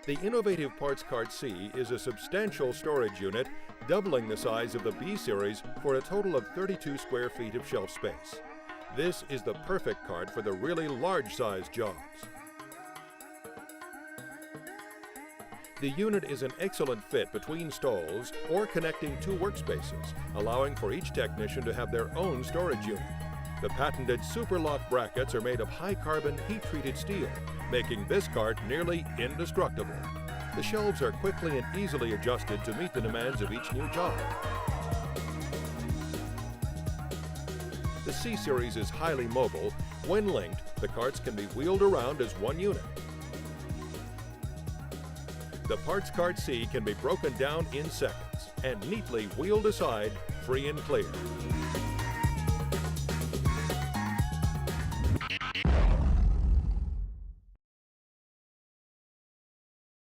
The innovative Parts Cart C is a substantial storage unit, doubling the size of the B series for a total of 32 square feet of shelf space. This is the perfect cart for the really large-sized jobs. The unit is an excellent fit between stalls or connecting two workspaces, allowing for each technician to have their own storage unit. The patented Super Lock brackets are made of high-carbon, heat-treated steel, making this cart nearly indestructible. The shelves are quickly and easily adjusted to meet the demands of each new job. The C-Series is highly mobile. When linked, the carts can be wheeled around as one unit. The Parts Cart C can be broken down in seconds and neatly wheeled aside, free and clear.